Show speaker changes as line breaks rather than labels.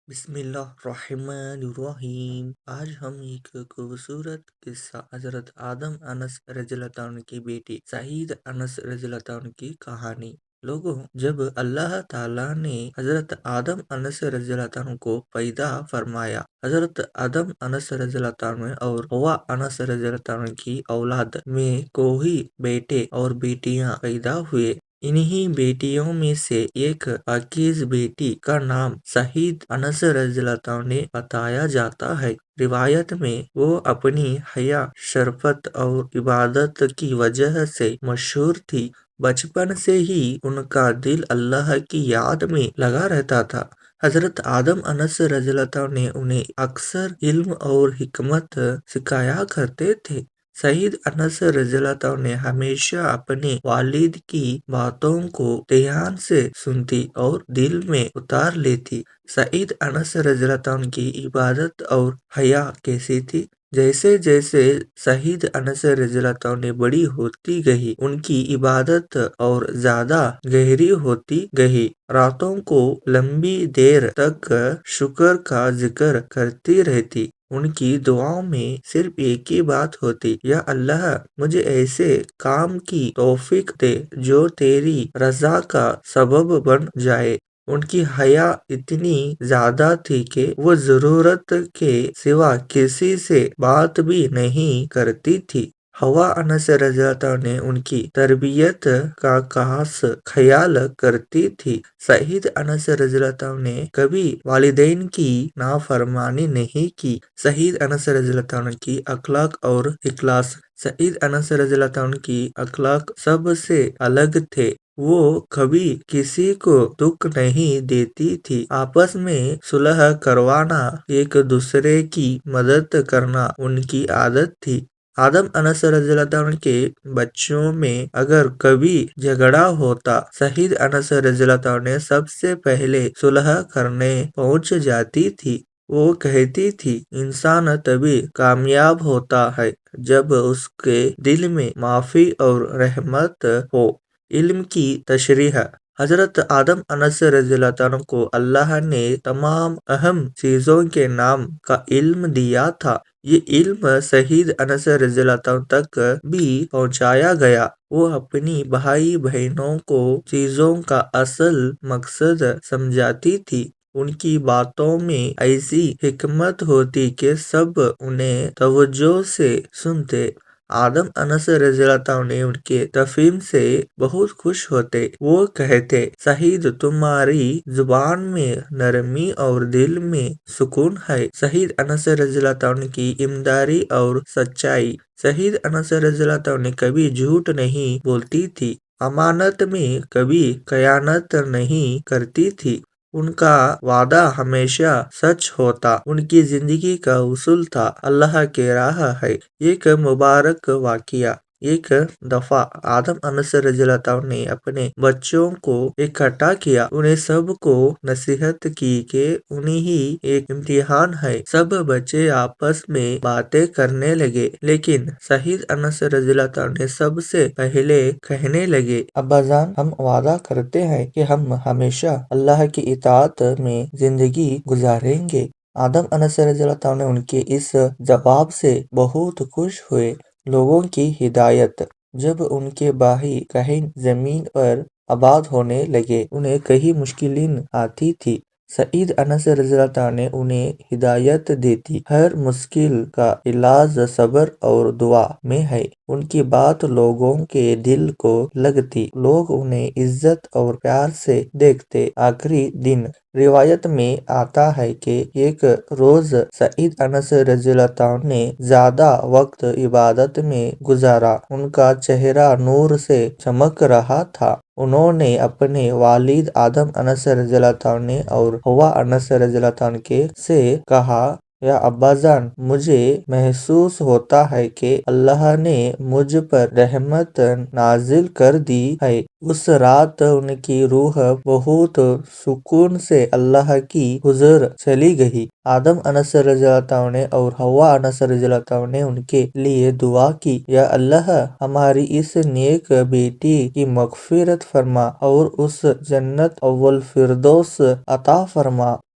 بسم اللہ الرحمن الرحیم۔ آج ہم ایک خوبصورت قصہ حضرت آدم انس رضی اللہ عنہ کی بیٹی سعید انس رضی اللہ عنہ کی کہانی۔ لوگوں، جب اللہ تعالیٰ نے حضرت آدم انس رضی اللہ عنہ کو پیدا فرمایا، حضرت آدم انس رضی اللہ عنہ اور حوا انس رضی اللہ عنہ کی اولاد میں کوئی بیٹے اور بیٹیاں پیدا ہوئے۔ انہی بیٹیوں میں سے ایک پاکیز بیٹی کا نام سعید انس رضی اللہ عنہ نے بتایا جاتا ہے۔ روایت میں وہ اپنی حیا، شرافت اور عبادت کی وجہ سے مشہور تھی۔ بچپن سے ہی ان کا دل اللہ کی یاد میں لگا رہتا تھا۔ حضرت آدم انس رضی اللہ عنہ نے انہیں اکثر علم اور حکمت سکھایا کرتے تھے۔ سعید انس رضی اللہ عنہ نے ہمیشہ اپنے والد کی باتوں کو دھیان سے سنتی اور دل میں اتار لیتی۔ سعید انس رضی اللہ عنہ کی عبادت اور حیا کیسی تھی؟ جیسے جیسے سعید انس رضی اللہ عنہ بڑی ہوتی گئی، ان کی عبادت اور زیادہ گہری ہوتی گئی۔ راتوں کو لمبی دیر تک شکر کا ذکر کرتی رہتی۔ ان کی دعاؤں میں صرف ایک ہی بات ہوتی، یا اللہ، مجھے ایسے کام کی توفیق دے جو تیری رضا کا سبب بن جائے۔ ان کی حیا اتنی زیادہ تھی کہ وہ ضرورت کے سوا کسی سے بات بھی نہیں کرتی تھی۔ حوا انس رضی اللہ عنہ نے ان کی تربیت کا خاص خیال کرتی تھی۔ سعید انس رضی اللہ عنہ نے کبھی والدین کی نافرمانی نہیں کی۔ سعید انس رضی اللہ عنہ کی اخلاق اور اخلاص۔ سعید انس رضی اللہ عنہ کی اخلاق سب سے الگ تھے۔ وہ کبھی کسی کو دکھ نہیں دیتی تھی۔ آپس میں صلح کروانا، ایک دوسرے کی مدد کرنا ان کی عادت تھی۔ آدم انس رضی اللہ عنہ کے بچوں میں اگر کبھی جھگڑا ہوتا، سعید انس رضی اللہ عنہ نے سب سے پہلے صلح کرنے پہنچ جاتی تھی۔ وہ کہتی تھی، انسان تبھی کامیاب ہوتا ہے جب اس کے دل میں معافی اور رحمت ہو۔ علم کی تشریح۔ حضرت آدم انس رضی اللہ عنہ کو اللہ نے تمام اہم چیزوں کے نام کا علم دیا تھا۔ یہ علم سعید انس رضی اللہ عنہ تک بھی پہنچایا گیا۔ وہ اپنی بھائی بہنوں کو چیزوں کا اصل مقصد سمجھاتی تھی۔ ان کی باتوں میں ایسی حکمت ہوتی کہ سب انہیں توجہ سے سنتے۔ آدم انس رضی اللہ عنہ نے ان کے تفہیم سے بہت خوش ہوتے۔ وہ کہتے، سعید، تمہاری زبان میں نرمی اور دل میں سکون ہے۔ سعید انس رضی اللہ عنہ کی ایمانداری اور سچائی۔ سعید انس رضی اللہ عنہ کبھی جھوٹ نہیں بولتی تھی، امانت میں کبھی خیانت نہیں کرتی تھی۔ ان کا وعدہ ہمیشہ سچ ہوتا۔ ان کی زندگی کا اصول تھا، اللہ کی راہ ہے۔ ایک مبارک واقعہ۔ ایک دفعہ آدم انس رضی اللہ عنہ نے اپنے بچوں کو اکٹھا کیا۔ انہیں سب کو نصیحت کی کہ انہی ایک امتحان ہے۔ سب بچے آپس میں باتیں کرنے لگے، لیکن سعید انس رضی اللہ عنہ نے سب سے پہلے کہنے لگے، ابا جان، ہم وعدہ کرتے ہیں کہ ہم ہمیشہ اللہ کی اطاعت میں زندگی گزاریں گے۔ آدم انس رضی اللہ عنہ ان کے اس جواب سے بہت خوش ہوئے۔ لوگوں کی ہدایت۔ جب ان کے بھائی کہیں زمین پر آباد ہونے لگے، انہیں کئی مشکلیں آتی تھی۔ سعید انس رضی اللہ عنہ نے انہیں ہدایت دیتی، ہر مشکل کا علاج صبر اور دعا میں ہے۔ ان کی بات لوگوں کے دل کو لگتی، لوگ انہیں عزت اور پیار سے دیکھتے۔ آخری دن۔ روایت میں آتا ہے کہ ایک روز سعید انس رضی اللہ عنہ نے زیادہ وقت عبادت میں گزارا۔ ان کا چہرہ نور سے چمک رہا تھا۔ انہوں نے اپنے والد آدم انس رضی اللہ عنہ اور حوا انس رضی اللہ عنہ سے کہا، یا ابا جان، مجھے محسوس ہوتا ہے کہ اللہ نے مجھ پر رحمت نازل کر دی ہے۔ اس رات ان کی روح بہت سکون سے اللہ کی حضور چلی گئی۔ آدم انس رضی اللہ عنہ اور حوا انس رضی اللہ عنہ نے ان کے لیے دعا کی، یا اللہ، ہماری اس نیک بیٹی کی مغفرت فرما اور اس جنت اول فردوس عطا فرما۔